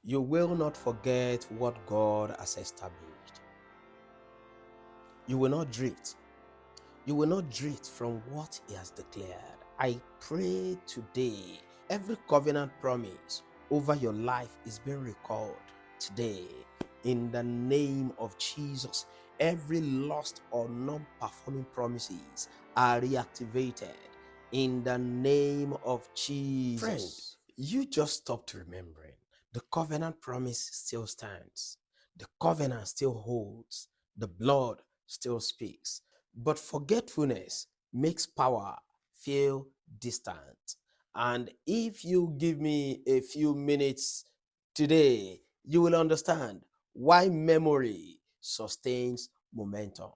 You will not forget what God has established. You will not drift. You will not drift from what He has declared. I pray today, every covenant promise over your life is being recalled today. In the name of Jesus, every lost or non-performing promises are reactivated. In the name of Jesus. Friend, you just stopped remembering. The covenant promise still stands. The covenant still holds. The blood still speaks. But forgetfulness makes power feel distant. And if you give me a few minutes today, you will understand why memory sustains momentum.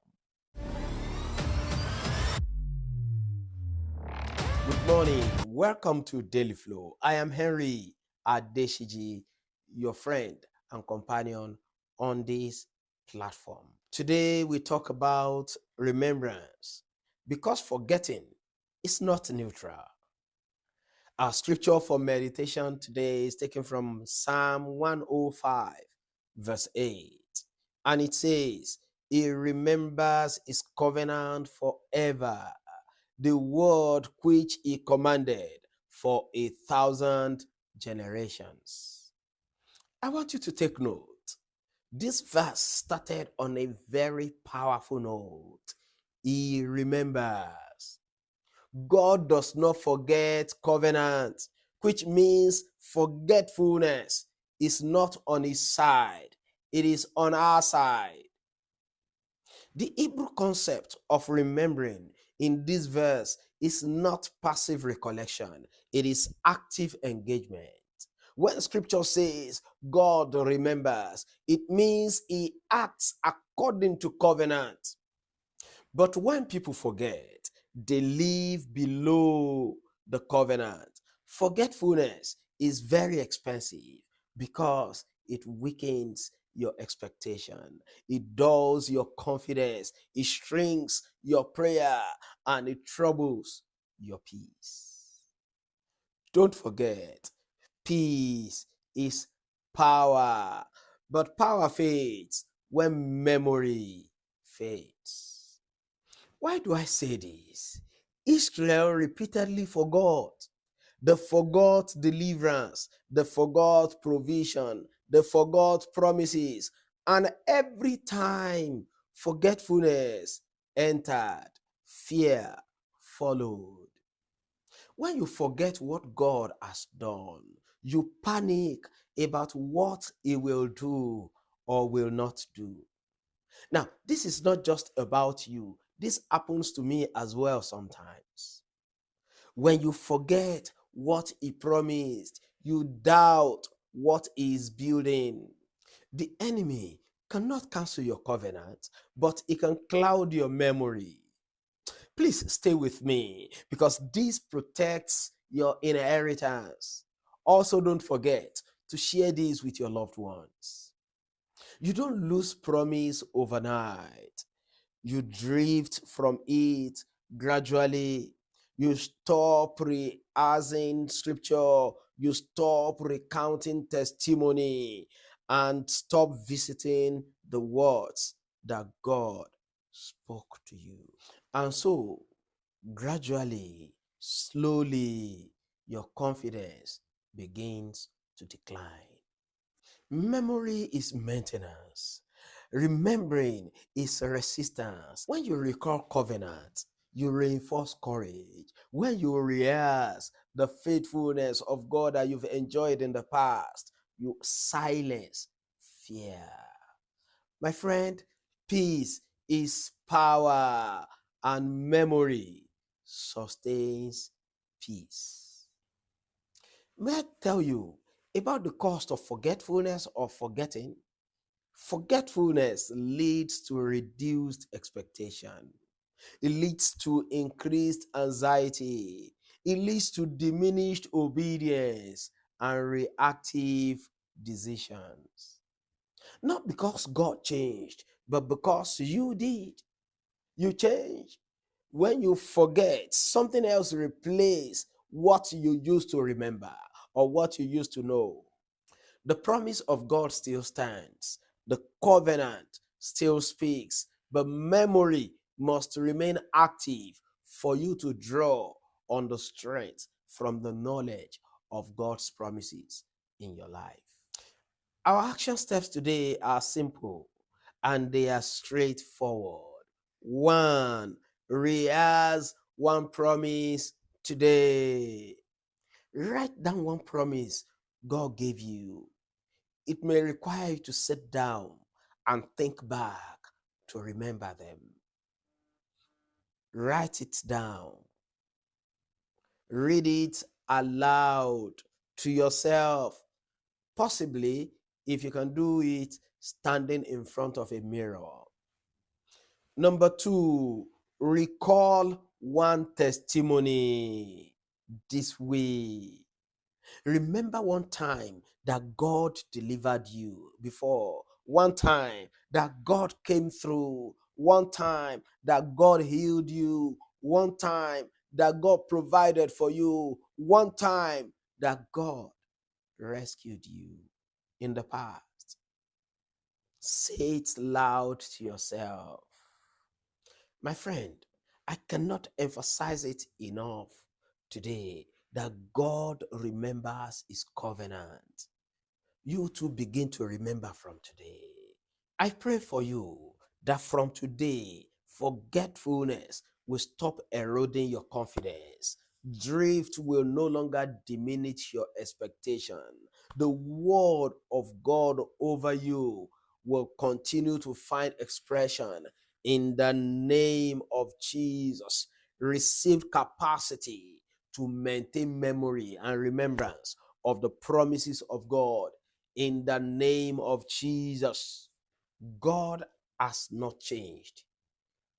Good morning. Welcome to Daily Flow. I am Henry Adesiji, your friend and companion on this platform. Today we talk about remembrance because forgetting is not neutral. Our scripture for meditation today is taken from Psalm 105, verse 8. And it says, He remembers His covenant forever, the word which He commanded for 1,000 generations. I want you to take note. This verse started on a very powerful note. He remembers. God does not forget covenant, which means forgetfulness is not on His side. It is on our side. The Hebrew concept of remembering in this verse is not passive recollection. It is active engagement. When scripture says God remembers, it means He acts according to covenant. But when people forget, they live below the covenant. Forgetfulness is very expensive because it weakens your expectation. It dulls your confidence. It shrinks your prayer and it troubles your peace. Don't forget, peace is power, but power fades when memory fades. Why do I say this? Israel repeatedly forgot. They forgot deliverance. They forgot provision. They forgot promises. And every time forgetfulness entered, fear followed. When you forget what God has done, you panic about what He will do or will not do. Now, this is not just about you. This happens to me as well sometimes. When you forget what He promised, you doubt what He is building. The enemy cannot cancel your covenant, but he can cloud your memory. Please stay with me because this protects your inheritance. Also, don't forget to share this with your loved ones. You don't lose promise overnight. You drift from it gradually. You stop rehearsing scripture. You stop recounting testimony and stop visiting the words that God spoke to you. And so, gradually, slowly, your confidence begins to decline. Memory is maintenance. Remembering is resistance. When you recall covenant, you reinforce courage. When you rehearse the faithfulness of God that you've enjoyed in the past, you silence fear. My friend, peace is power, and memory sustains peace. May I tell you about the cost of forgetfulness or forgetting? Forgetfulness leads to reduced expectation. It leads to increased anxiety. It leads to diminished obedience and reactive decisions. Not because God changed, but because you did. You change. When you forget, something else replaces what you used to remember or what you used to know. The promise of God still stands. The covenant still speaks, but memory must remain active for you to draw on the strength from the knowledge of God's promises in your life. Our action steps today are simple and they are straightforward. One, rehearse one promise today. Write down one promise God gave you. It may require you to sit down and think back to remember them. Write it down. Read it aloud to yourself. Possibly, if you can do it standing in front of a mirror. Number two, recall one testimony this way. Remember one time that God delivered you before, one time that God came through, one time that God healed you, one time that God provided for you, one time that God rescued you in the past. Say it loud to yourself. My friend, I cannot emphasize it enough today that God remembers his covenant. You too begin to remember from today. I pray for you that from today, forgetfulness will stop eroding your confidence. Drift will no longer diminish your expectation. The word of God over you will continue to find expression in the name of Jesus. Receive capacity to maintain memory and remembrance of the promises of God in the name of Jesus. God has not changed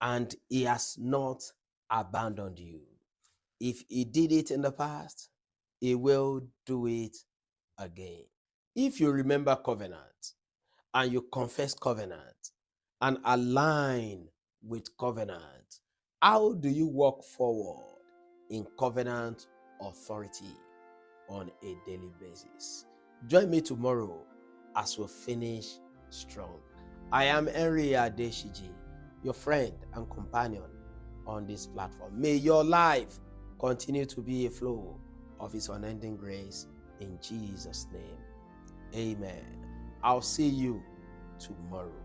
and he has not abandoned you. If he did it in the past, he will do it again. If you remember covenant and you confess covenant and align with covenant, how do you walk forward in covenant authority on a daily basis? Join me tomorrow as we finish strong. I am Adesiji, your friend and companion on this platform. May your life continue to be a flow of his unending grace in Jesus' name. Amen. I'll see you tomorrow.